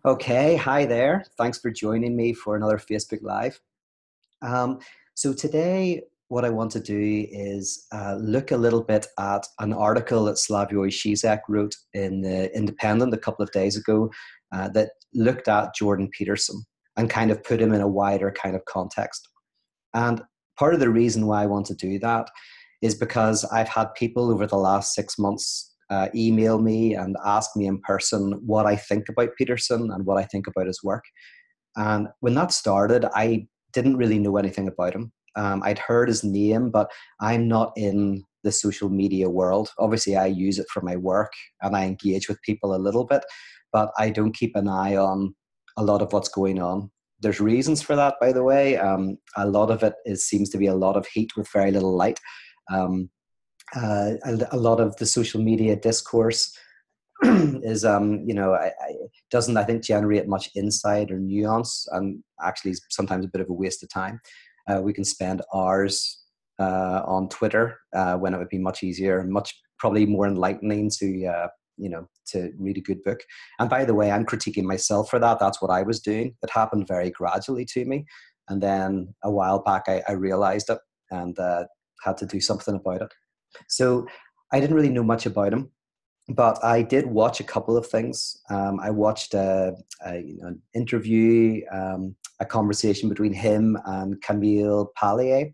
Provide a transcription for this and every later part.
Okay, hi there. Thanks for joining me for another Facebook Live. Um, so today, what I want to do is look a little bit at an article that Slavoj Žižek wrote in the Independent a couple of days ago that looked at Jordan Peterson and kind of put him in a wider kind of context. And part of the reason why I want to do that is because I've had people over the last 6 months email me and ask me in person what I think about Peterson and what I think about his work. And when that started, I didn't really know anything about him. I'd heard his name, but I'm not in the social media world. Obviously, I use it for my work and I engage with people a little bit, but I don't keep an eye on a lot of what's going on. There's reasons for that, by the way. A lot of it seems to be a lot of heat with very little light. Um, a lot of the social media discourse is doesn't, I think, generate much insight or nuance, and actually is sometimes a bit of a waste of time. We can spend hours on Twitter when it would be much easier and much probably more enlightening to read a good book. And by the way, I'm critiquing myself for that. That's what I was doing. It happened very gradually to me, and then a while back I realized it and had to do something about it. So I didn't really know much about him, but I did watch a couple of things. I watched an interview, a conversation between him and Camille Paglia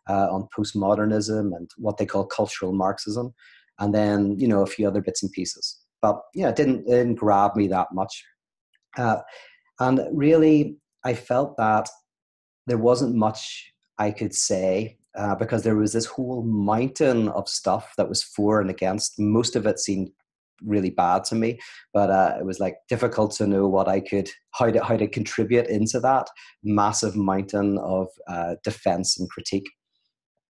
on postmodernism and what they call cultural Marxism, and then a few other bits and pieces. But yeah, it didn't grab me that much, and really I felt that there wasn't much I could say because there was this whole mountain of stuff that was for and against. Most of it seemed really bad to me, but it was like difficult to know how to contribute into that massive mountain of defense and critique.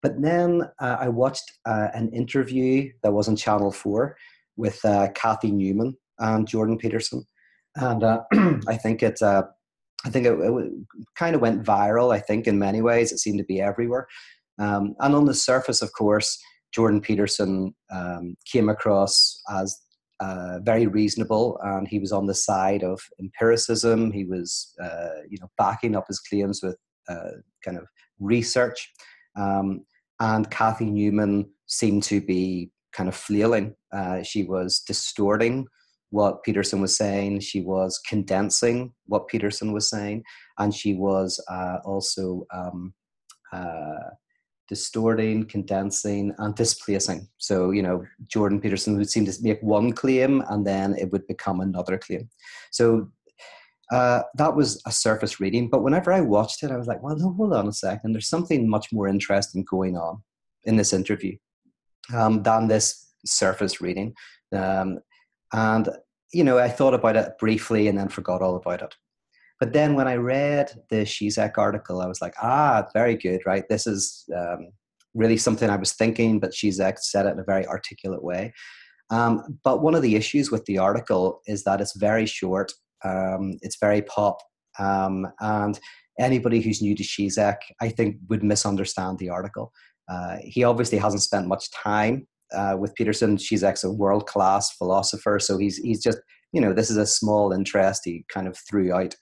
But then I watched an interview that was on Channel 4 with Cathy Newman and Jordan Peterson, and I think it kind of went viral. I think in many ways it seemed to be everywhere. And on the surface, of course, Jordan Peterson came across as very reasonable, and he was on the side of empiricism. He was, backing up his claims with kind of research. And Cathy Newman seemed to be kind of flailing. She was distorting what Peterson was saying. She was condensing what Peterson was saying, and she was also distorting, condensing, and displacing. So, Jordan Peterson would seem to make one claim and then it would become another claim. So that was a surface reading. But whenever I watched it, I was like, well, no, hold on a second. There's something much more interesting going on in this interview than this surface reading. And, I thought about it briefly and then forgot all about it. But then when I read the Žižek article, I was like, very good, right? This is really something I was thinking, but Žižek said it in a very articulate way. But one of the issues with the article is that it's very short. It's very pop. And anybody who's new to Žižek, I think, would misunderstand the article. He obviously hasn't spent much time with Peterson. Žižek's a world-class philosopher, so he's just, this is a small interest he kind of threw out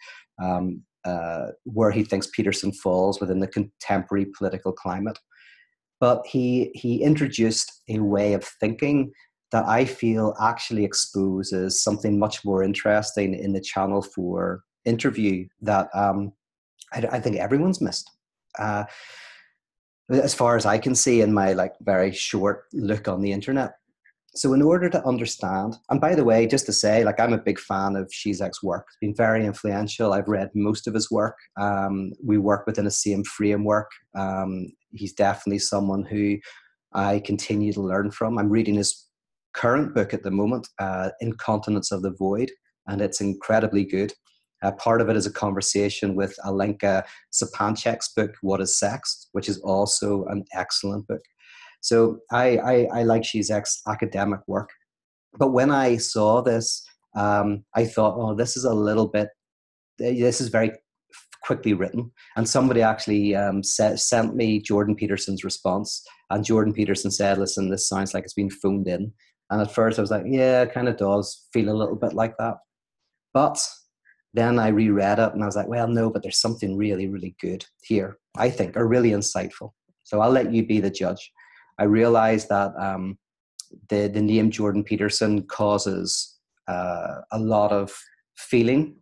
where he thinks Peterson falls within the contemporary political climate. But he introduced a way of thinking that I feel actually exposes something much more interesting in the Channel 4 interview that I think everyone's missed. As far as I can see in my very short look on the internet. So in order to understand, and by the way, just to say, I'm a big fan of Žižek's work. It's been very influential. I've read most of his work. We work within the same framework. He's definitely someone who I continue to learn from. I'm reading his current book at the moment, Incontinence of the Void, and it's incredibly good. Part of it is a conversation with Alenka Sapanchek's book, What is Sex?, which is also an excellent book. So I like Žižek's academic work. But when I saw this, I thought, this is very quickly written. And somebody actually sent me Jordan Peterson's response. And Jordan Peterson said, listen, this sounds like it's been phoned in. And at first I was like, yeah, it kind of does feel a little bit like that. But Then I reread it and I was like, well, no, but there's something really, really good here, I think, or really insightful. So I'll let you be the judge. I realized that the name Jordan Peterson causes a lot of feeling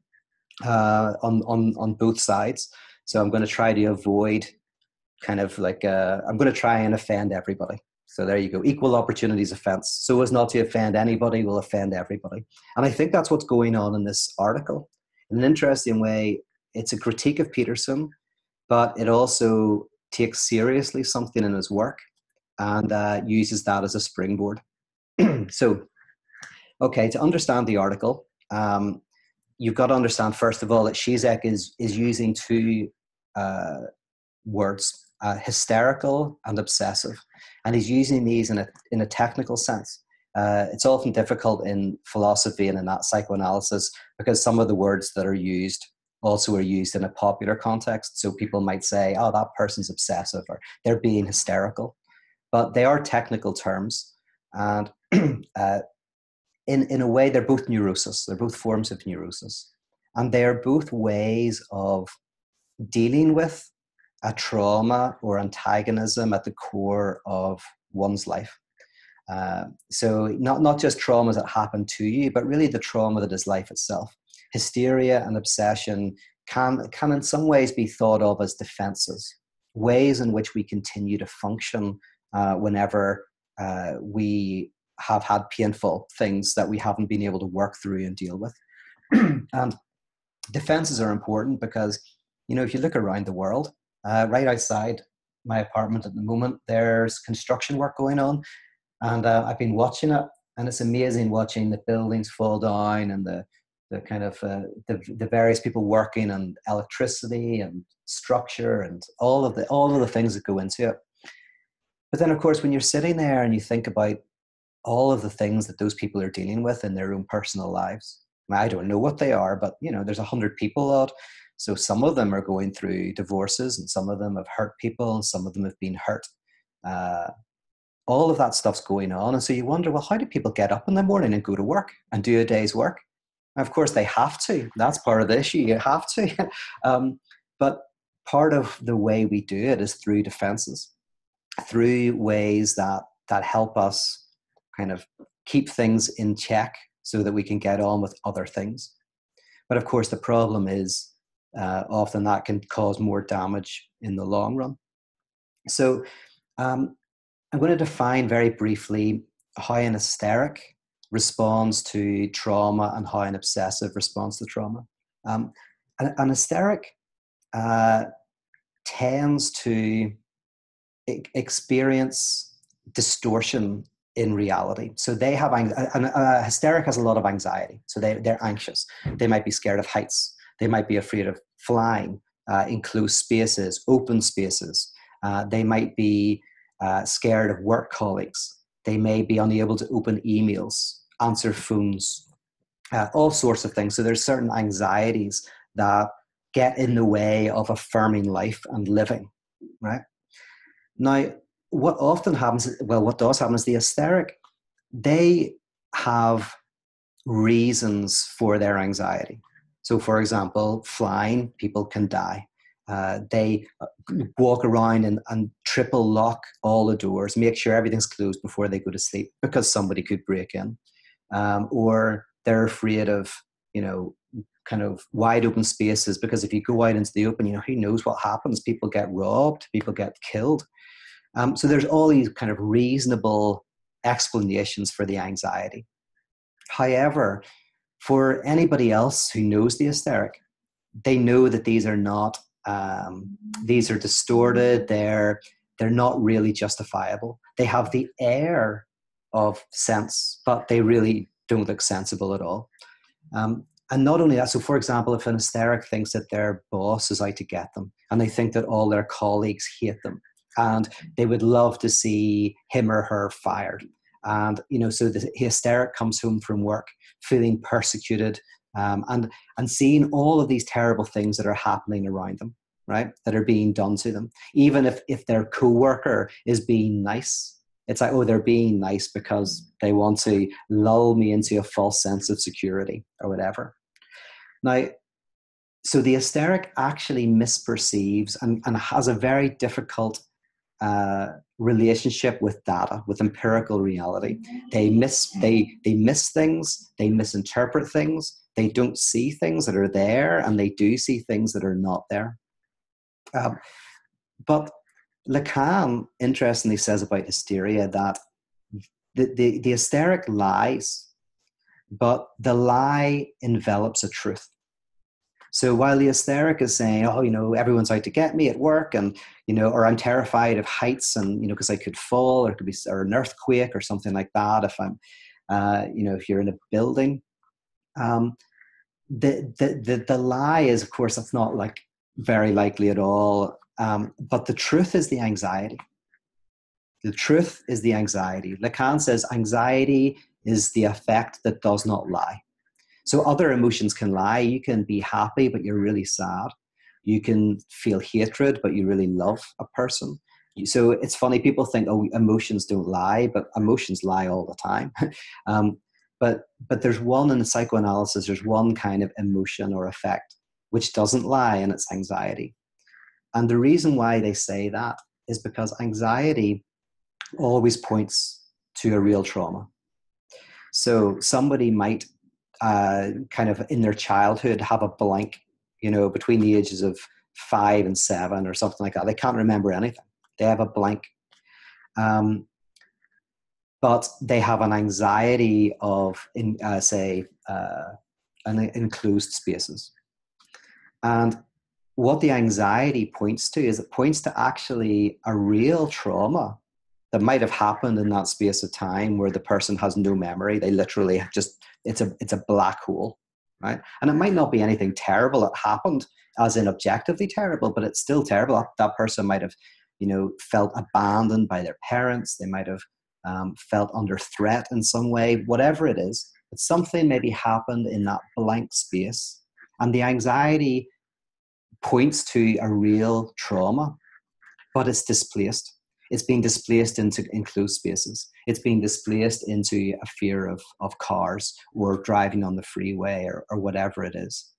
on both sides. So I'm going to try to avoid kind of like, I'm going to try and offend everybody. So there you go. Equal opportunities offense. So as not to offend anybody will offend everybody. And I think that's what's going on in this article. In an interesting way, it's a critique of Peterson, but it also takes seriously something in his work and uses that as a springboard. So, okay, to understand the article, you've got to understand, first of all, that Žižek is using two words, hysterical and obsessive. And he's using these in a technical sense. It's often difficult in philosophy and in that psychoanalysis because some of the words that are used also are used in a popular context. So people might say, oh, that person's obsessive or they're being hysterical. But they are technical terms. And in a way, they're both neurosis. They're both forms of neurosis. And they are both ways of dealing with a trauma or antagonism at the core of one's life. So not just traumas that happen to you, but really the trauma that is life itself. Hysteria and obsession can in some ways be thought of as defenses, ways in which we continue to function whenever we have had painful things that we haven't been able to work through and deal with. And defenses are important because, if you look around the world, right outside my apartment at the moment, there's construction work going on. And I've been watching it, and it's amazing watching the buildings fall down and the kind of the various people working on electricity and structure and all of the things that go into it. But then, of course, when you're sitting there and you think about all of the things that those people are dealing with in their own personal lives, I don't know what they are, but there's 100 people out. So some of them are going through divorces, and some of them have hurt people, and some of them have been hurt. All of that stuff's going on. And so you wonder, well, how do people get up in the morning and go to work and do a day's work? And of course, they have to. That's part of the issue. You have to. But part of the way we do it is through defenses, through ways that help us kind of keep things in check so that we can get on with other things. But of course, the problem is often that can cause more damage in the long run. So I'm going to define very briefly how an hysteric responds to trauma and how an obsessive responds to trauma. An hysteric tends to experience distortion in reality. So they have hysteric has a lot of anxiety. So they're anxious. They might be scared of heights. They might be afraid of flying in closed spaces, open spaces. They might be scared of work colleagues. They may be unable to open emails, answer phones, all sorts of things. So there's certain anxieties that get in the way of affirming life and living, right? Now, what often happens, what does happen is the hysteric, they have reasons for their anxiety. So, for example, flying, people can die. They walk around and triple lock all the doors, make sure everything's closed before they go to sleep because somebody could break in. Or they're afraid of, kind of wide open spaces because if you go out into the open, who knows what happens? People get robbed, people get killed. So there's all these kind of reasonable explanations for the anxiety. However, for anybody else who knows the hysteric, they know that these are not, these are distorted, they're not really justifiable. They have the air of sense, but they really don't look sensible at all. And not only that, so for example, if an hysteric thinks that their boss is out to get them and they think that all their colleagues hate them, and they would love to see him or her fired. And, so the hysteric comes home from work feeling persecuted and seeing all of these terrible things that are happening around them, right? That are being done to them. Even if their coworker is being nice, it's like, oh, they're being nice because they want to lull me into a false sense of security or whatever. Now, So the hysteric actually misperceives and has a very difficult relationship with data, with empirical reality. They miss things, they misinterpret things, they don't see things that are there, and they do see things that are not there. But Lacan interestingly says about hysteria that the hysteric lies, but the lie envelops a truth. So while the hysteric is saying, oh, everyone's out to get me at work, and, or I'm terrified of heights, and, because I could fall, or it could be or an earthquake or something like that if I'm, if you're in a building. The lie is, of course, that's not like very likely at all. But the truth is the anxiety. The truth is the anxiety. Lacan says anxiety is the affect that does not lie. So other emotions can lie. You can be happy, but you're really sad. You can feel hatred, but you really love a person. So it's funny, people think, oh, emotions don't lie, but emotions lie all the time. But there's one in the psychoanalysis, there's one kind of emotion or affect which doesn't lie, and it's anxiety. And the reason why they say that is because anxiety always points to a real trauma. So somebody might kind of in their childhood have a blank, between the ages of 5 and 7 or something like that. They can't remember anything. They have a blank. But they have an anxiety of, enclosed spaces. And what the anxiety points to is it points to actually a real trauma that might have happened in that space of time where the person has no memory. They literally just, it's a black hole, right? And it might not be anything terrible that happened, as in objectively terrible, but it's still terrible. That person might have, felt abandoned by their parents. They might have felt under threat in some way, whatever it is. But something maybe happened in that blank space. And the anxiety points to a real trauma, but it's displaced. It's being displaced into enclosed spaces. It's being displaced into a fear of cars or driving on the freeway or whatever it is.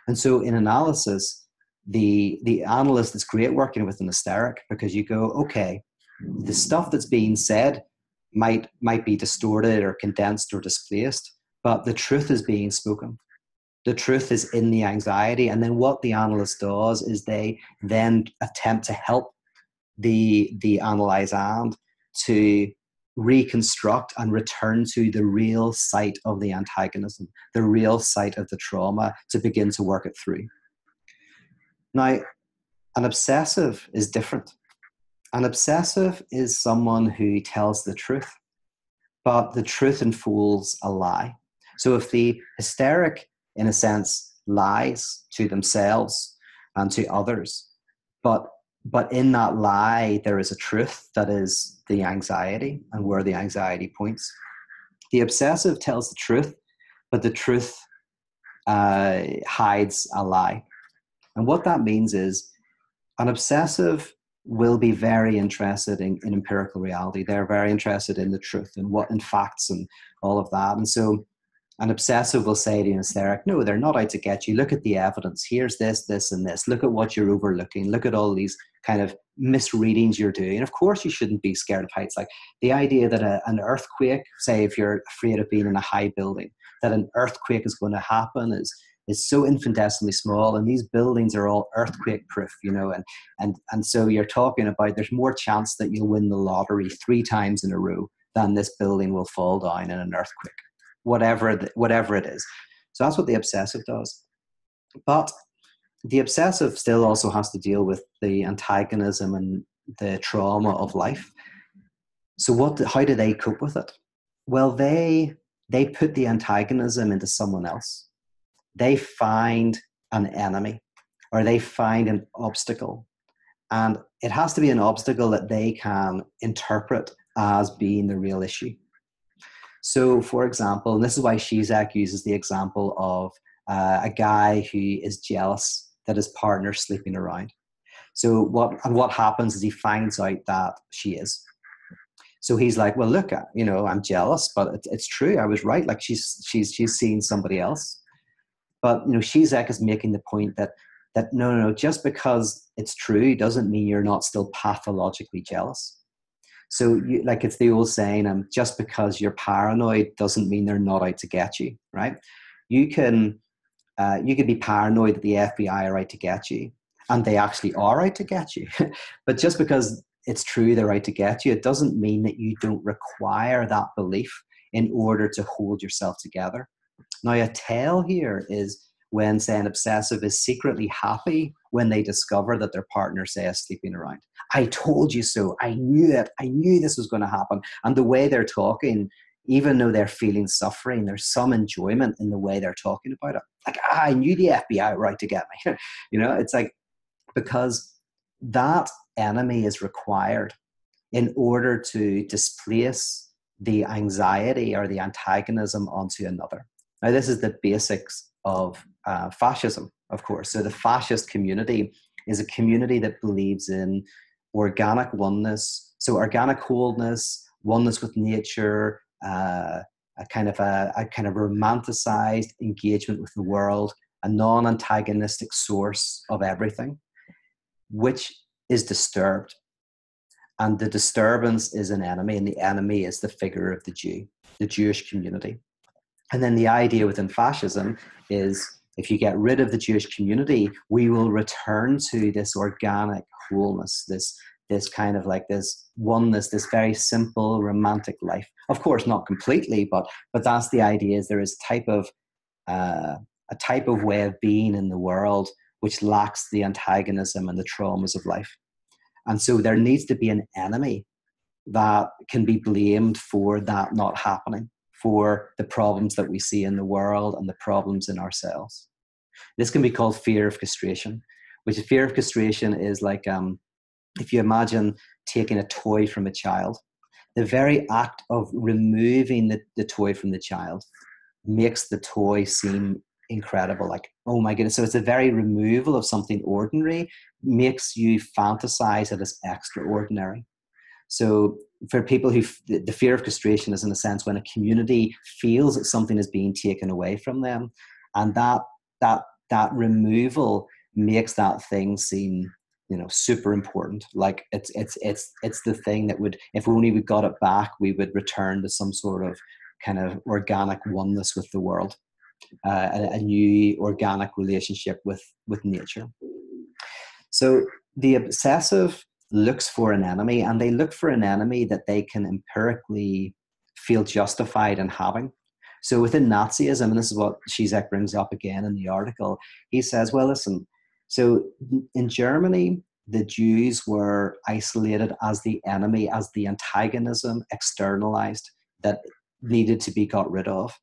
And so in analysis, the analyst is great working with an hysteric, because you go, okay, the stuff that's being said might be distorted or condensed or displaced, but the truth is being spoken. The truth is in the anxiety. And then what the analyst does is they then attempt to help the analysand to reconstruct and return to the real site of the antagonism, the real site of the trauma, to begin to work it through. Now, an obsessive is different. An obsessive is someone who tells the truth, but the truth enfolds a lie. So if the hysteric, in a sense, lies to themselves and to others, but in that lie, there is a truth that is the anxiety and where the anxiety points. The obsessive tells the truth, but the truth hides a lie. And what that means is an obsessive will be very interested in empirical reality. They're very interested in the truth and in facts and all of that. And so an obsessive will say to an hysteric, no, they're not out to get you. Look at the evidence. Here's this, this, and this. Look at what you're overlooking. Look at all these kind of misreadings you're doing. And of course, you shouldn't be scared of heights. Like the idea that an earthquake, say if you're afraid of being in a high building, that an earthquake is going to happen is so infinitesimally small. And these buildings are all earthquake proof, and so you're talking about there's more chance that you'll win the lottery 3 times in a row than this building will fall down in an earthquake. Whatever it is. So that's what the obsessive does. But the obsessive still also has to deal with the antagonism and the trauma of life. So how do they cope with it? Well, they put the antagonism into someone else. They find an enemy, or they find an obstacle. And it has to be an obstacle that they can interpret as being the real issue. So, for example, and this is why Žižek uses the example of a guy who is jealous that his partner's sleeping around. So what happens is he finds out that she is. So he's like, well, look, I'm jealous, but it's true. I was right. Like she's seeing somebody else. But Žižek is making the point that no, just because it's true doesn't mean you're not still pathologically jealous. So it's the old saying, just because you're paranoid doesn't mean they're not out to get you, right? You can be paranoid that the FBI are out to get you, and they actually are out to get you. But just because it's true they're out to get you, it doesn't mean that you don't require that belief in order to hold yourself together. Now, a tell here is when, say, an obsessive is secretly happy when they discover that their partner, say, is sleeping around. I told you so. I knew it. I knew this was going to happen. And the way they're talking, even though they're feeling suffering, there's some enjoyment in the way they're talking about it. Like, I knew the FBI were out to get me. It's like, because that enemy is required in order to displace the anxiety or the antagonism onto another. Now, this is the basics of fascism, of course. So the fascist community is a community that believes in organic oneness. So organic wholeness, oneness with nature, a kind of romanticized engagement with the world, a non-antagonistic source of everything, which is disturbed. And the disturbance is an enemy, and the enemy is the figure of the Jew, the Jewish community. And then the idea within fascism is, if you get rid of the Jewish community, we will return to this organic wholeness, this kind of like this oneness, this very simple romantic life. Of course, not completely, but that's the idea. Is there is a type of way of being in the world which lacks the antagonism and the traumas of life. And so there needs to be an enemy that can be blamed for that not happening, for the problems that we see in the world and the problems in ourselves. This can be called fear of castration, which is fear of castration is like, if you imagine taking a toy from a child, the very act of removing the toy from the child makes the toy seem incredible. Like, oh my goodness. So it's a very removal of something ordinary makes you fantasize it as extraordinary. So for people who, the fear of castration is in a sense when a community feels that something is being taken away from them, and that removal makes that thing seem, super important. Like it's the thing that would, if only we got it back, we would return to some sort of kind of organic oneness with the world, a new organic relationship with nature. So the obsessive looks for an enemy, and they look for an enemy that they can empirically feel justified in having. So within Nazism, and this is what Žižek brings up again in the article, he says, well, listen, so in Germany, the Jews were isolated as the enemy, as the antagonism externalized that needed to be got rid of.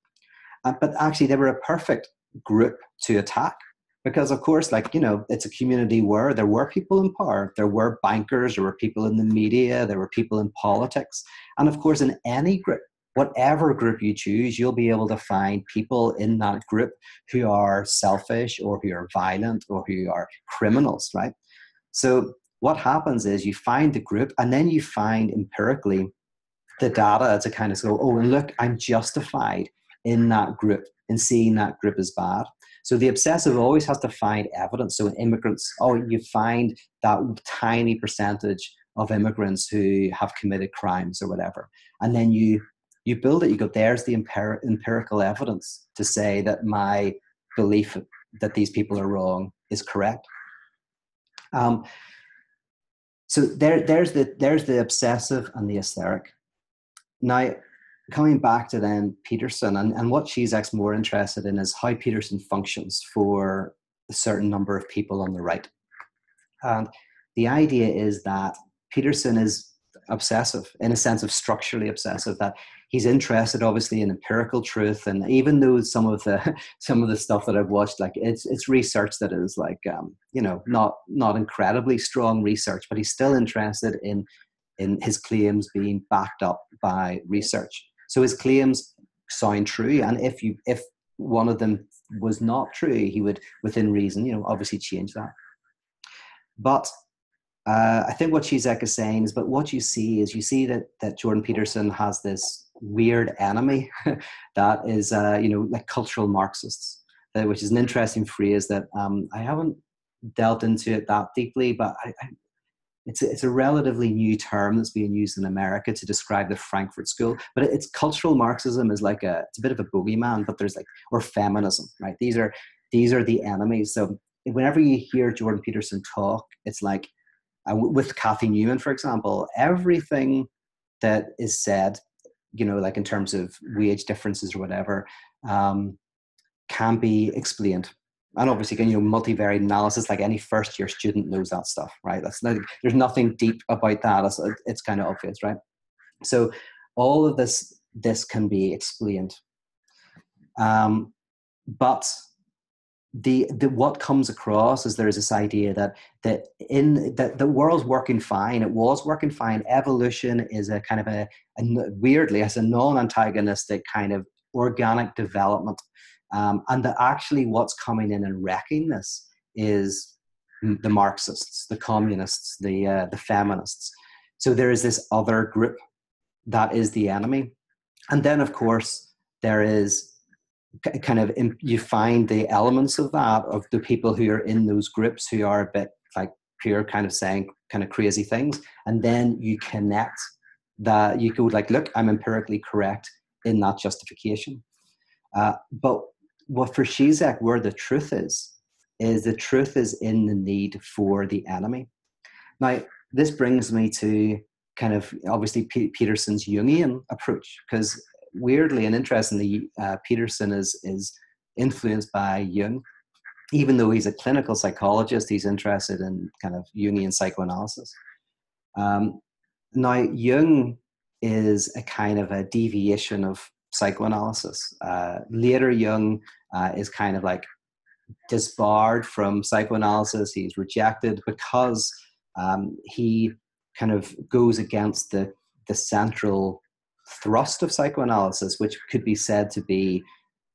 But actually, they were a perfect group to attack. Because, of course, it's a community where there were people in power, there were bankers, there were people in the media, there were people in politics. And, of course, in any group, whatever group you choose, you'll be able to find people in that group who are selfish or who are violent or who are criminals, right? So what happens is you find the group, and then you find empirically the data to kind of go, oh, and look, I'm justified in that group, in seeing that group as bad. So the obsessive always has to find evidence. So in immigrants, you find that tiny percentage of immigrants who have committed crimes or whatever. And then you build it, you go, there's the empirical evidence to say that my belief that these people are wrong is correct. So there's the obsessive and the hysteric. Now, coming back to then Peterson, and what Žižek's more interested in is how Peterson functions for a certain number of people on the right. And the idea is that Peterson is obsessive, in a sense of structurally obsessive, that he's interested obviously in empirical truth. And even though some of the stuff that I've watched, like it's research that is like, not incredibly strong research, but he's still interested in his claims being backed up by research. So his claims sound true, and if one of them was not true, he would, within reason, obviously change that. But I think what Žižek is saying is, but what you see that Jordan Peterson has this weird enemy that is, like cultural Marxists, which is an interesting phrase that I haven't delved into it that deeply, but it's a relatively new term that's being used in America to describe the Frankfurt School. But it's cultural Marxism is like it's a bit of a bogeyman, but there's or feminism, right? These are the enemies. So whenever you hear Jordan Peterson talk, it's like with Cathy Newman, for example, everything that is said, like in terms of wage differences or whatever, can be explained. And obviously, multivariate analysis, like any first-year student knows that stuff, right? There's nothing deep about that. It's kind of obvious, right? So all of this can be explained. But what comes across is there is this idea that the world's working fine. It was working fine. Evolution is a kind of weirdly as a non-antagonistic kind of organic development. And that actually what's coming in and wrecking this is the Marxists, the communists, the feminists. So there is this other group that is the enemy. And then, of course, there is kind of, you find the elements of that, of the people who are in those groups who are a bit like pure kind of saying kind of crazy things. And then you connect that, you go like, look, I'm empirically correct in that justification. But what for Žižek, where the truth is the truth is in the need for the enemy. Now, this brings me to kind of obviously Peterson's Jungian approach, because weirdly and interestingly, Peterson is influenced by Jung. Even though he's a clinical psychologist, he's interested in kind of Jungian psychoanalysis. Now, Jung is a kind of a deviation of psychoanalysis. Later, Jung is kind of like disbarred from psychoanalysis. He's rejected because he kind of goes against the central thrust of psychoanalysis, which could be said to be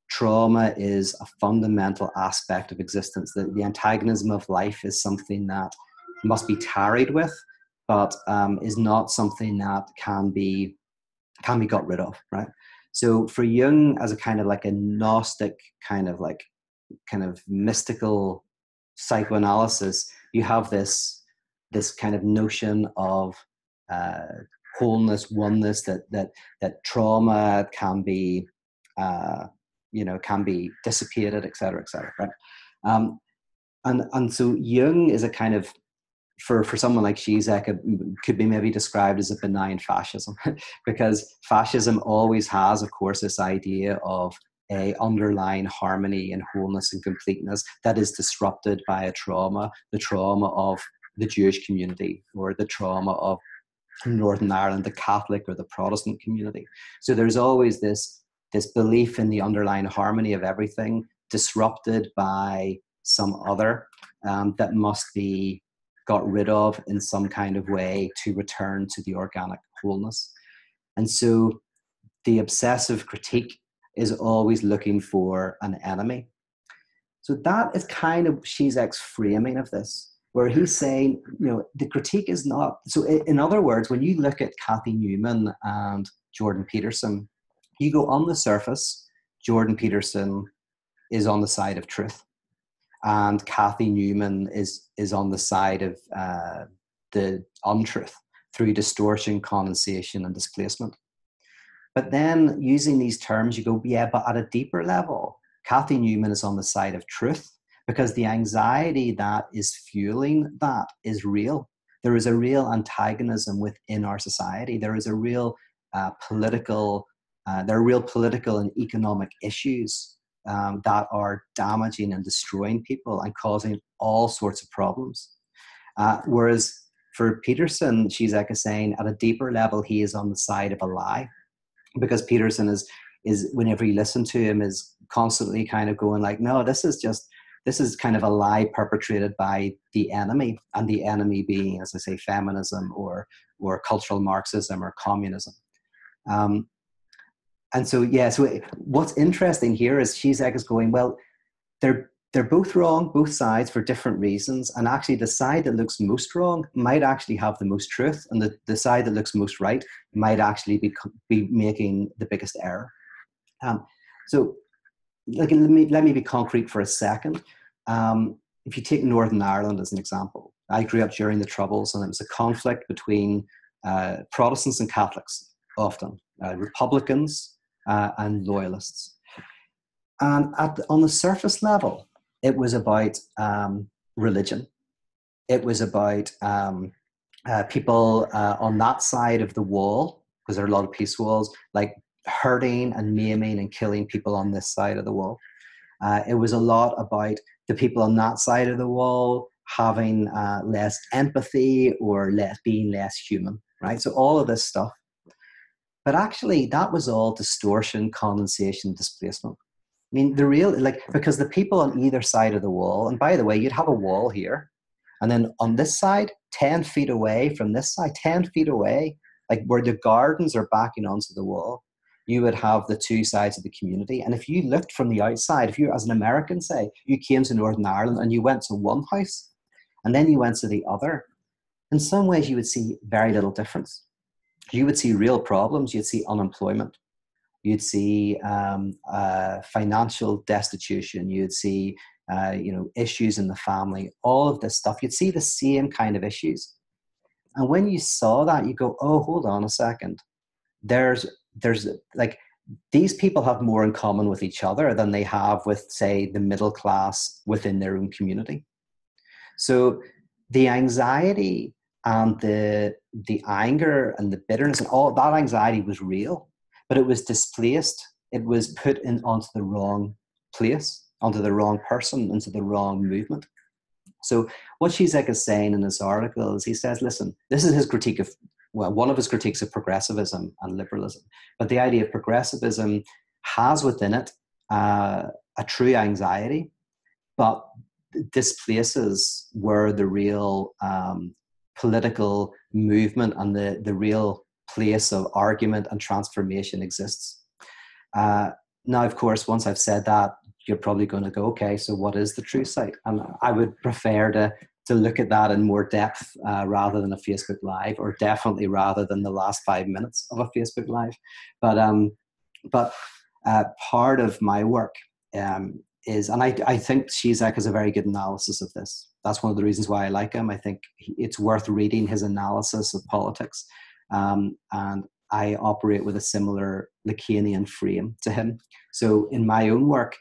trauma is a fundamental aspect of existence. The antagonism of life is something that must be tarried with, but is not something that can be got rid of, right? So for Jung, as a kind of like a Gnostic kind of mystical psychoanalysis, you have this kind of notion of wholeness, oneness, that trauma can be can be dissipated, et cetera, right? And so Jung is a kind of, for someone like Žižek, it could be maybe described as a benign fascism, because fascism always has, of course, this idea of a underlying harmony and wholeness and completeness that is disrupted by a trauma, the trauma of the Jewish community, or the trauma of Northern Ireland, the Catholic or the Protestant community. So there's always this belief in the underlying harmony of everything disrupted by some other that must be got rid of in some kind of way to return to the organic wholeness. And so the obsessive critique is always looking for an enemy. So that is kind of Žižek's framing of this, where he's saying, the critique is not, so in other words, when you look at Cathy Newman and Jordan Peterson, you go on the surface, Jordan Peterson is on the side of truth, and Cathy Newman is on the side of the untruth through distortion, condensation, and displacement. But then using these terms, you go, yeah, but at a deeper level, Cathy Newman is on the side of truth, because the anxiety that is fueling that is real. There is a real antagonism within our society. There is a real political and economic issues that are damaging and destroying people and causing all sorts of problems. Whereas for Peterson, Žižek is saying at a deeper level, he is on the side of a lie, because Peterson is whenever you listen to him, is constantly kind of going like, no, this is kind of a lie perpetrated by the enemy, and the enemy being, as I say, feminism or cultural Marxism or communism. And so, yeah, so what's interesting here is Žižek is going, well, they're both wrong, both sides, for different reasons. And actually the side that looks most wrong might actually have the most truth, and the side that looks most right might actually be making the biggest error. So like, let me be concrete for a second. If you take Northern Ireland as an example, I grew up during the Troubles, and it was a conflict between Protestants and Catholics, often Republicans and Loyalists. And on the surface level, it was about religion. It was about people on that side of the wall, because there are a lot of peace walls, like hurting and maiming and killing people on this side of the wall. It was a lot about the people on that side of the wall having less empathy or being less human, right? So all of this stuff. But actually, that was all distortion, condensation, displacement. I mean, because the people on either side of the wall, and by the way, you'd have a wall here, and then on this side, 10 feet away from this side, 10 feet away, like where the gardens are backing onto the wall, you would have the two sides of the community. And if you looked from the outside, if you, as an American, say, you came to Northern Ireland and you went to one house and then you went to the other, in some ways you would see very little difference. You would see real problems. You'd see unemployment. You'd see financial destitution. You'd see issues in the family, all of this stuff. You'd see the same kind of issues. And when you saw that, you go, oh, hold on a second. There's like, these people have more in common with each other than they have with, say, the middle class within their own community. So the anxiety and the anger and the bitterness and all that anxiety was real, but it was displaced. It was put onto the wrong place, onto the wrong person, into the wrong movement. So what Žižek is saying in this article is, he says, listen, this is his critique of, one of his critiques of progressivism and liberalism. But the idea of progressivism has within it a true anxiety, but displaces where the real political movement and the real place of argument and transformation exists. Now, of course, once I've said that, you're probably going to go, okay, so what is the true site? And I would prefer to look at that in more depth rather than a Facebook Live, or definitely rather than the last 5 minutes of a Facebook Live. But part of my work is, and I think Žižek has a very good analysis of this. That's one of the reasons why I like him. I think it's worth reading his analysis of politics. And I operate with a similar Lacanian frame to him. So in my own work,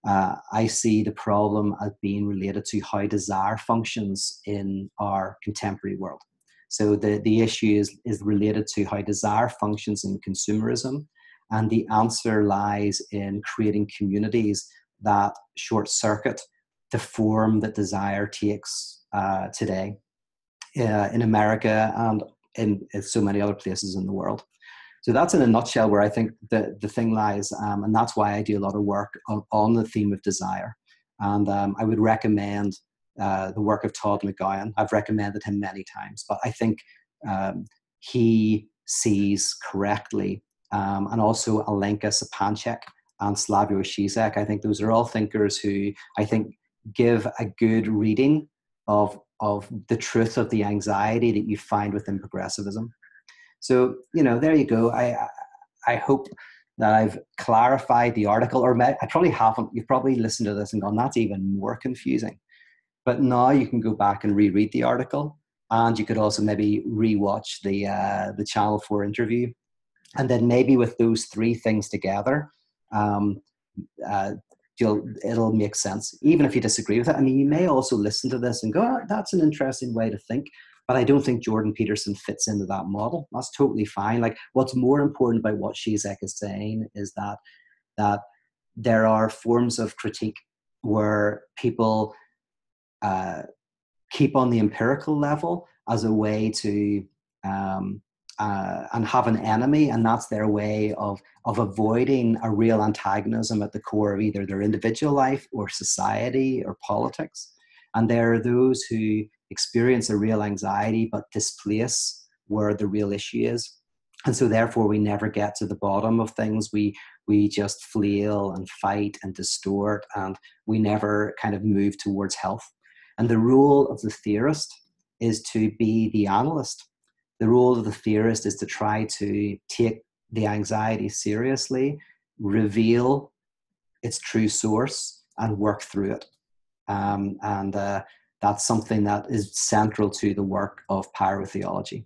I see the problem as being related to how desire functions in our contemporary world. So the issue is related to how desire functions in consumerism, and the answer lies in creating communities that short circuit the form that desire takes today in America and in so many other places in the world. So that's in a nutshell where I think the thing lies, and that's why I do a lot of work on the theme of desire. And I would recommend the work of Todd McGowan. I've recommended him many times, but I think he sees correctly, and also Alenka Sapanchek and Slavoj Žižek. I think those are all thinkers who I think give a good reading of the truth of the anxiety that you find within progressivism. So, there you go. I hope that I've clarified the article, or I probably haven't. You've probably listened to this and gone, that's even more confusing. But now you can go back and reread the article, and you could also maybe rewatch the Channel 4 interview. And then maybe with those three things together, it'll make sense, even if you disagree with it. I mean, you may also listen to this and go, oh, that's an interesting way to think. But I don't think Jordan Peterson fits into that model. That's totally fine. Like, what's more important about what Žižek is saying is that there are forms of critique where people keep on the empirical level as a way to and have an enemy, and that's their way of avoiding a real antagonism at the core of either their individual life or society or politics. And there are those who experience a real anxiety but displace where the real issue is. And so therefore we never get to the bottom of things. We just flail and fight and distort, and we never kind of move towards health. And the role of the theorist is to be the analyst. The role of the theorist is to try to take the anxiety seriously, reveal its true source and work through it. And that's something that is central to the work of pyrotheology.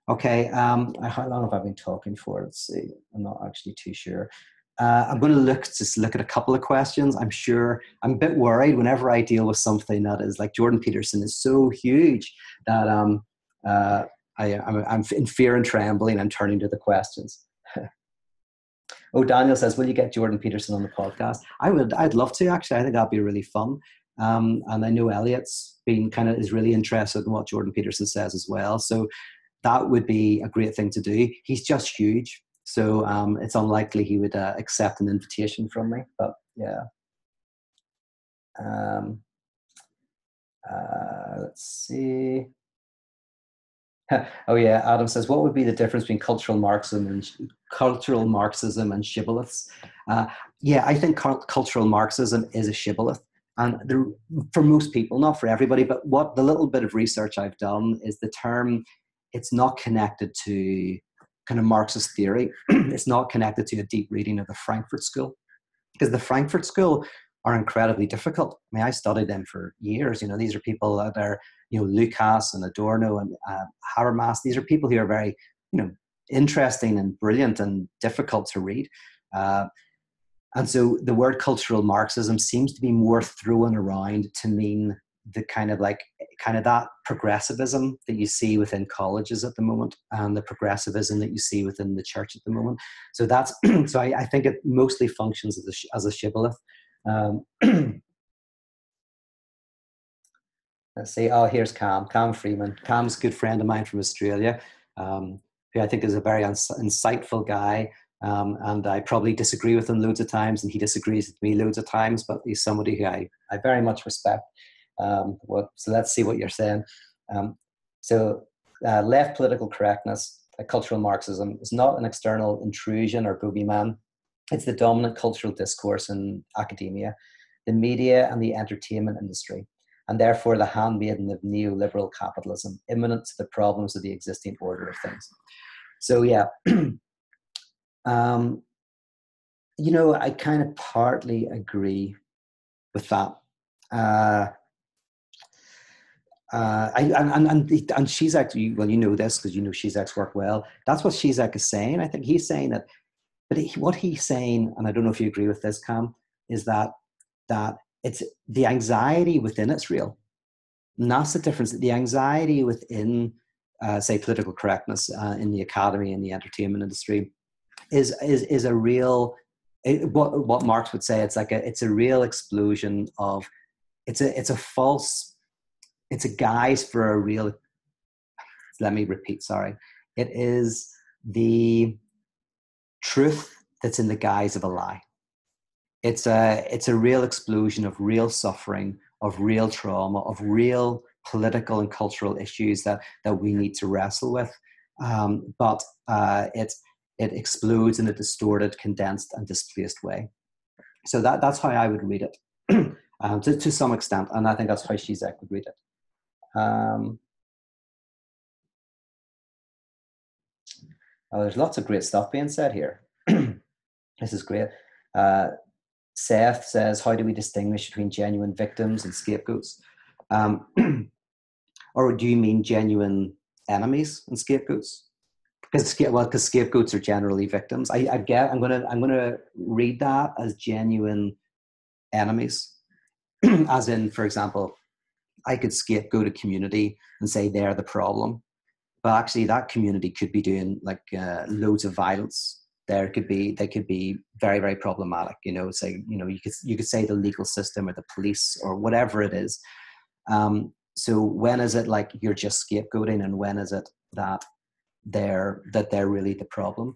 Okay, how long have I been talking for? Let's see. I'm not actually too sure. I'm going to look at a couple of questions. I'm a bit worried whenever I deal with something that is like Jordan Peterson is so huge that I'm in fear and trembling. I'm turning to the questions. Oh, Daniel says, will you get Jordan Peterson on the podcast? I'd love to, actually. I think that'd be really fun. And I know Elliot's is really interested in what Jordan Peterson says as well. So that would be a great thing to do. He's just huge. So it's unlikely he would accept an invitation from me, but yeah. Let's see. Oh yeah, Adam says, what would be the difference between cultural Marxism and shibboleths? Yeah, I think cultural Marxism is a shibboleth, and for most people, not for everybody. But what the little bit of research I've done is the term. It's not connected to kind of Marxist theory. It's not connected to a deep reading of the Frankfurt School, because the Frankfurt School are incredibly difficult. I mean, I studied them for years. These are people that are, Lukács and Adorno and Habermas. These are people who are very, interesting and brilliant and difficult to read. And so the word cultural Marxism seems to be more thrown around to mean the kind of that progressivism that you see within colleges at the moment, and the progressivism that you see within the church at the moment. So that's so I think it mostly functions as a shibboleth. Let's see. Oh, here's Cam Freeman. Cam's a good friend of mine from Australia, who I think is a very insightful guy. And I probably disagree with him loads of times, and he disagrees with me loads of times, but he's somebody who I very much respect. So let's see what you're saying. Left political correctness, cultural Marxism, is not an external intrusion or boogeyman. It's the dominant cultural discourse in academia, the media, and the entertainment industry, and therefore the handmaiden of neoliberal capitalism, imminent to the problems of the existing order of things. So yeah, I kind of partly agree with that. And Žižek, well, you know this because you know Žižek's work well. That's what Žižek is saying. I think he's saying that, but what he's saying, and I don't know if you agree with this, Cam, is that it's the anxiety within it's real. And that's the difference. The anxiety within, say, political correctness in the academy and the entertainment industry is a real. What Marx would say, it's a real explosion of. It's a false. It's a guise for a real. Let me repeat. Sorry. It is the truth that's in the guise of a lie. It's a real explosion of real suffering, of real trauma, of real political and cultural issues that we need to wrestle with. But it explodes in a distorted, condensed, and displaced way. So that's how I would read it, to some extent, and I think that's how Žižek would read it. There's lots of great stuff being said here. This is great. Seth says, how do we distinguish between genuine victims and scapegoats? Or do you mean genuine enemies and scapegoats? Because scapegoats are generally victims. I'm gonna read that as genuine enemies, as in, for example, I could scapegoat a community and say they're the problem, but actually that community could be doing loads of violence. They could be very, very problematic. You could say the legal system or the police or whatever it is. So when is it like you're just scapegoating, and when is it that they're really the problem?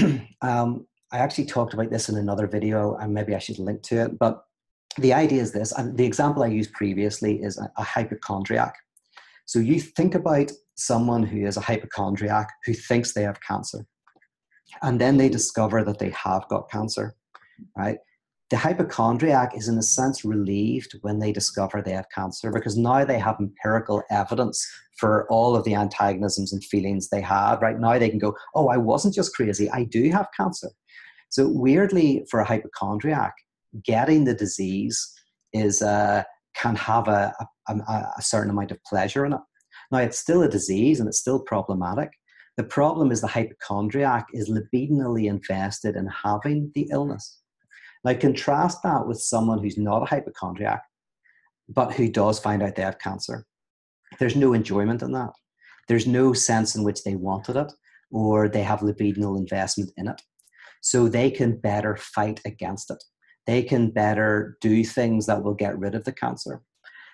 I actually talked about this in another video, and maybe I should link to it. But the idea is this, and the example I used previously is a hypochondriac. So you think about someone who is a hypochondriac who thinks they have cancer, and then they discover that they have got cancer, right? The hypochondriac is in a sense relieved when they discover they have cancer, because now they have empirical evidence for all of the antagonisms and feelings they had. Right now they can go, oh, I wasn't just crazy, I do have cancer. So weirdly, for a hypochondriac, getting the disease is can have a certain amount of pleasure in it. Now, it's still a disease and it's still problematic. The problem is the hypochondriac is libidinally invested in having the illness. Now, contrast that with someone who's not a hypochondriac, but who does find out they have cancer. There's no enjoyment in that. There's no sense in which they wanted it or they have libidinal investment in it. So they can better fight against it. They can better do things that will get rid of the cancer.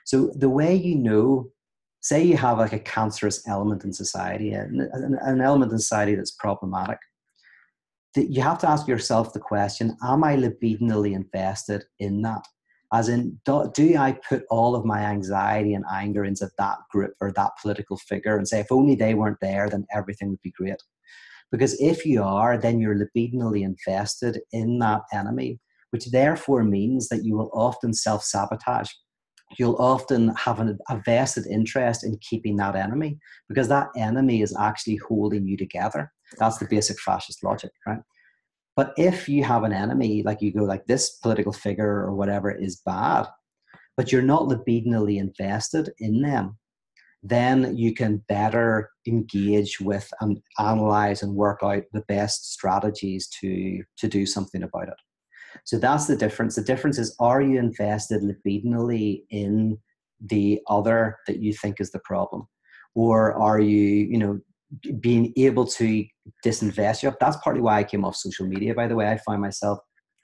So the way you know, say you have like a cancerous element in society, an element in society that's problematic, you have to ask yourself the question, am I libidinally invested in that? As in, do I put all of my anxiety and anger into that group or that political figure and say, if only they weren't there, then everything would be great? Because if you are, then you're libidinally invested in that enemy, which therefore means that you will often self-sabotage. You'll often have a vested interest in keeping that enemy because that enemy is actually holding you together. That's the basic fascist logic, right? But if you have an enemy, like you go like this political figure or whatever is bad, but you're not libidinally invested in them, then you can better engage with and analyze and work out the best strategies to do something about it. So that's the difference. The difference is, are you invested libidinally in the other that you think is the problem? Or are you, being able to disinvest you? That's partly why I came off social media, by the way. I find myself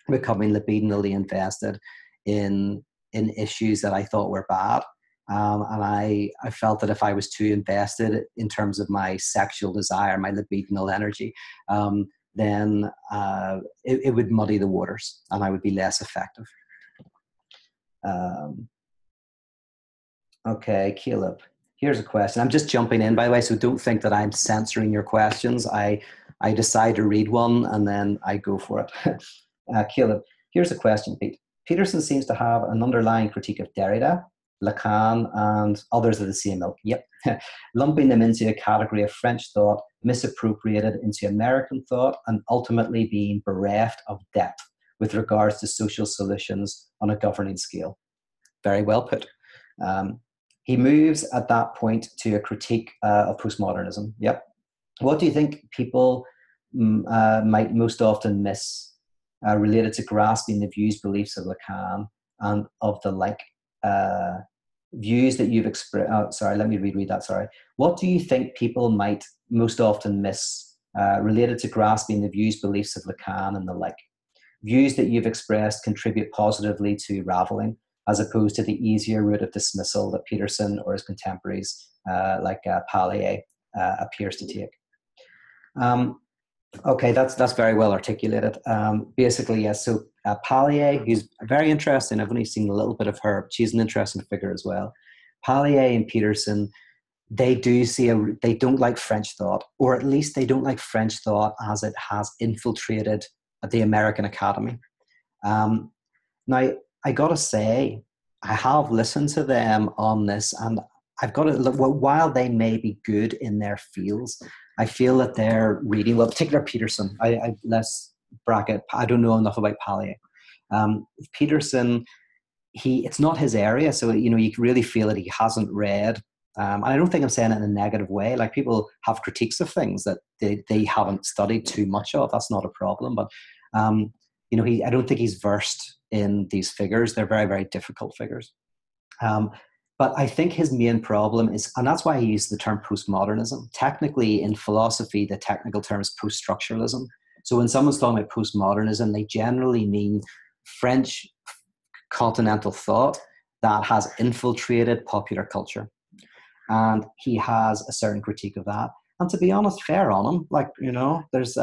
becoming libidinally invested in issues that I thought were bad. And I felt that if I was too invested in terms of my sexual desire, my libidinal energy, then it would muddy the waters and I would be less effective. Okay, Caleb, here's a question. I'm just jumping in, by the way, so don't think that I'm censoring your questions. I decide to read one and then I go for it. Caleb, here's a question, Pete. Peterson seems to have an underlying critique of Derrida, Lacan, and others of the same ilk. Yep. Lumping them into a category of French thought, misappropriated into American thought, and ultimately being bereft of depth with regards to social solutions on a governing scale. Very well put. He moves at that point to a critique of postmodernism. Yep. What do you think people might most often miss related to grasping the views, beliefs of Lacan and of the like? Views that you've expressed. Sorry, let me reread that. Sorry. What do you think people might most often miss related to grasping the views, beliefs of Lacan and the like? Views that you've expressed contribute positively to raveling, as opposed to the easier route of dismissal that Peterson or his contemporaries like Pallier appears to take. Okay, that's very well articulated. Basically, yes. So Pallier, who's very interesting. I've only seen a little bit of her. She's an interesting figure as well. Pallier and Peterson, they don't like French thought, or at least they don't like French thought as it has infiltrated the American Academy. Now, I gotta say, I have listened to them on this, and I've got to look. Well, while they may be good in their fields, I feel that they're reading, well, particularly Peterson. Let's bracket. I don't know enough about Pallier. Peterson, it's not his area, so you really feel that he hasn't read. And I don't think I'm saying it in a negative way. Like, people have critiques of things that they haven't studied too much of. That's not a problem. But I don't think he's versed in these figures. They're very, very difficult figures. But I think his main problem is, and that's why he used the term postmodernism. Technically, in philosophy, the technical term is post-structuralism. So when someone's talking about postmodernism, they generally mean French continental thought that has infiltrated popular culture. And he has a certain critique of that. And to be honest, fair on him. There's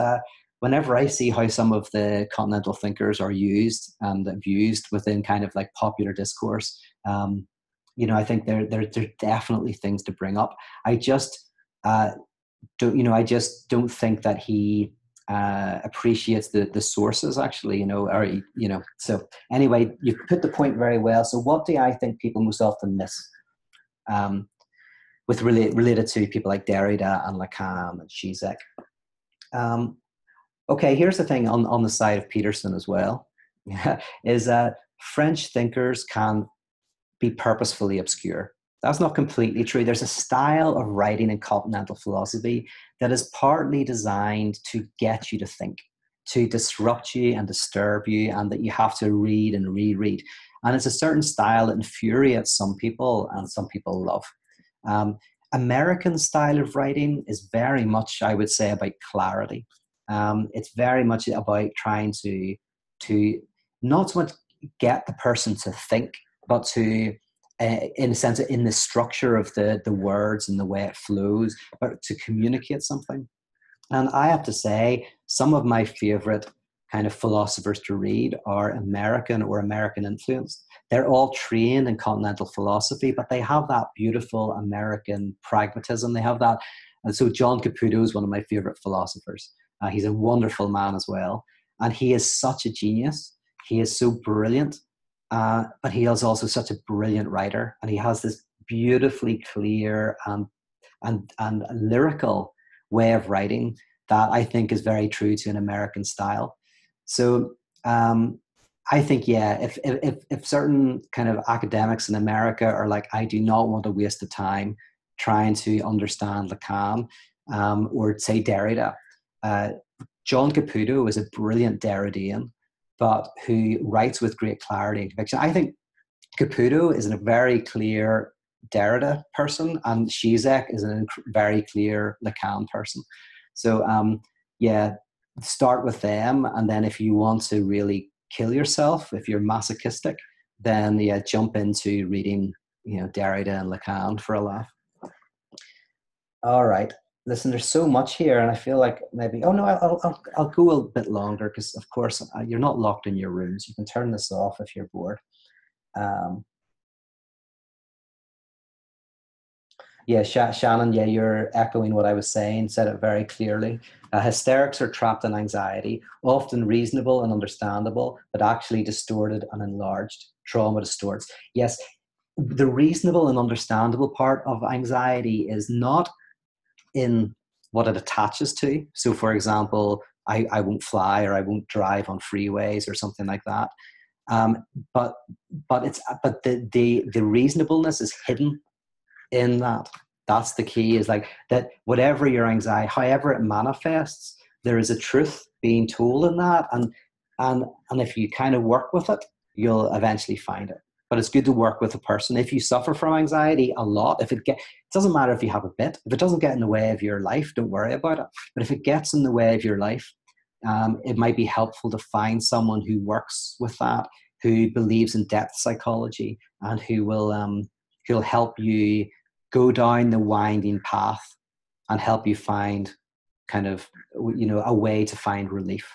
whenever I see how some of the continental thinkers are used and abused within kind of like popular discourse, I think there are definitely things to bring up. I just don't think that he appreciates the sources actually, So anyway, you put the point very well. So what do I think people most often miss with related to people like Derrida and Lacan and Žižek? Okay, here's the thing on the side of Peterson as well, is that French thinkers can be purposefully obscure. That's not completely true. There's a style of writing in continental philosophy that is partly designed to get you to think, to disrupt you and disturb you, and that you have to read and reread. And it's a certain style that infuriates some people and some people love. Um, American style of writing is very much, I would say, about clarity. It's very much about trying to not so much get the person to think, but to, in a sense, in the structure of the words and the way it flows, but to communicate something. And I have to say, some of my favorite kind of philosophers to read are American or American influenced. They're all trained in continental philosophy, but they have that beautiful American pragmatism. They have that. And so John Caputo is one of my favorite philosophers. He's a wonderful man as well. And he is such a genius. He is so brilliant, but he is also such a brilliant writer. And he has this beautifully clear and lyrical way of writing that I think is very true to an American style. So I think, yeah, if certain kind of academics in America are like, I do not want to waste the time trying to understand Lacan, or say Derrida. John Caputo is a brilliant Derridean, but who writes with great clarity and conviction. I think Caputo is a very clear Derrida person, and Žižek is a very clear Lacan person. So, yeah, start with them, and then if you want to really kill yourself, if you're masochistic, then yeah, jump into reading, Derrida and Lacan for a laugh. All right. Listen, there's so much here, and I feel like maybe. Oh no, I'll go a bit longer because, of course, you're not locked in your rooms. You can turn this off if you're bored. Um, Yeah, Shannon, yeah, you're echoing what I was saying, said it very clearly. Hysterics are trapped in anxiety, often reasonable and understandable, but actually distorted and enlarged. Trauma distorts. Yes, the reasonable and understandable part of anxiety is not in what it attaches to. So, for example, I won't fly or I won't drive on freeways or something like that. Um, but but the reasonableness is hidden in that. That's the key, is like that whatever your anxiety, however it manifests, there is a truth being told in that. And if you kind of work with it, you'll eventually find it. But it's good to work with a person. If you suffer from anxiety a lot, it doesn't matter if you have a bit. If it doesn't get in the way of your life, don't worry about it. But if it gets in the way of your life, it might be helpful to find someone who works with that, who believes in depth psychology, and who'll help you go down the winding path and help you find kind of, a way to find relief.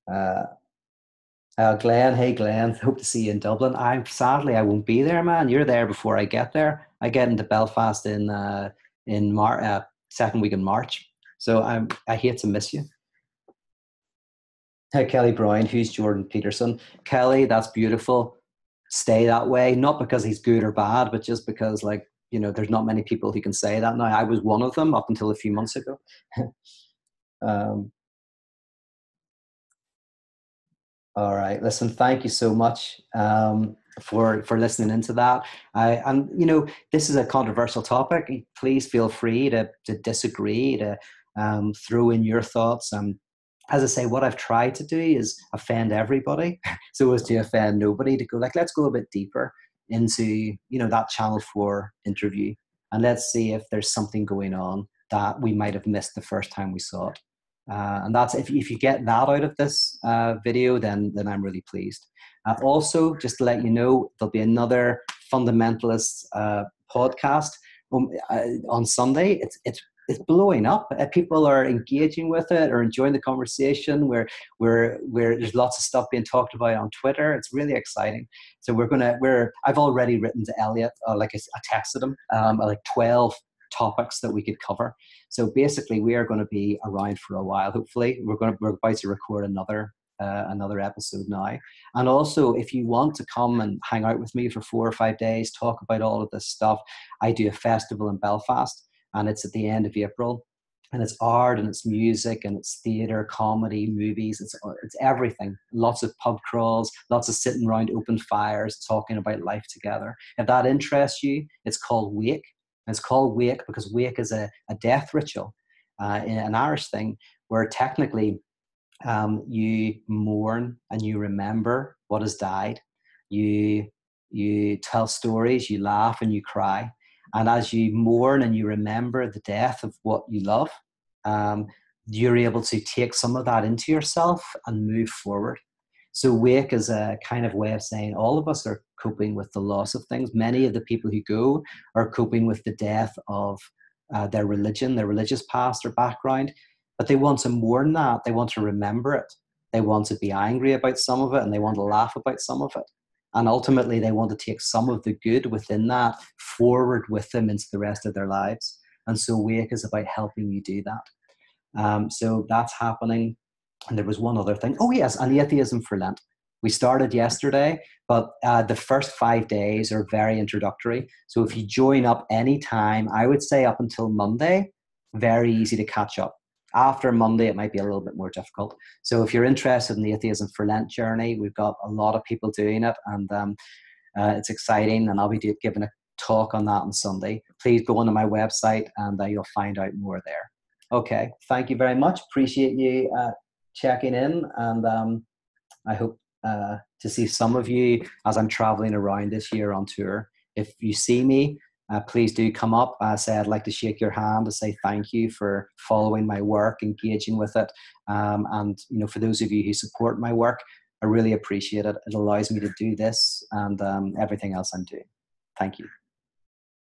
Glenn, hey Glenn, hope to see you in Dublin. Sadly I won't be there, man. You're there before I get there. I get into Belfast in March, second week in March. So I hate to miss you. Hey, Kelly Brown, who's Jordan Peterson? Kelly, that's beautiful. Stay that way, not because he's good or bad, but just because, there's not many people who can say that now. I was one of them up until a few months ago. um, all right, listen, thank you so much for listening into that. And this is a controversial topic. Please feel free to disagree, to throw in your thoughts. As I say, what I've tried to do is offend everybody, so as to offend nobody. To go let's go a bit deeper into that Channel 4 interview, and let's see if there's something going on that we might have missed the first time we saw it. And that's if you get that out of this video, then I'm really pleased. Also, just to let you know, there'll be another fundamentalist podcast on Sunday. It's blowing up. People are engaging with it or enjoying the conversation. Where there's lots of stuff being talked about on Twitter. It's really exciting. So I've already written to Elliot, I texted him, like 12 topics that we could cover. So basically, we are going to be around for a while. Hopefully, we're about to record another episode now. And also, if you want to come and hang out with me for 4 or 5 days, talk about all of this stuff, I do a festival in Belfast, and it's at the end of April. And it's art and it's music and it's theater, comedy, movies. It's everything. Lots of pub crawls, lots of sitting around open fires, talking about life together. If that interests you, it's called Wake. And it's called Wake because Wake is a death ritual, an Irish thing, where technically you mourn and you remember what has died. You tell stories, you laugh and you cry. And as you mourn and you remember the death of what you love, um, you're able to take some of that into yourself and move forward. So wake is a kind of way of saying all of us are coping with the loss of things. Many of the people who go are coping with the death of their religion, their religious past or background, but they want to mourn that. They want to remember it. They want to be angry about some of it and they want to laugh about some of it. And ultimately, they want to take some of the good within that forward with them into the rest of their lives. And so Wake is about helping you do that. So that's happening. And there was one other thing. Oh, yes, and Atheism for Lent. We started yesterday, but the first 5 days are very introductory. So if you join up anytime, I would say up until Monday, very easy to catch up. After Monday, it might be a little bit more difficult. So if you're interested in the Atheism for Lent journey, we've got a lot of people doing it, and it's exciting, and I'll be giving a talk on that on Sunday. Please go onto my website, and you'll find out more there. Okay, thank you very much. Appreciate you checking in, and I hope to see some of you as I'm traveling around this year on tour. If you see me, please do come up. Say I'd like to shake your hand to say thank you for following my work, engaging with it, and for those of you who support my work, I really appreciate it. It allows me to do this and everything else I'm doing. Thank you.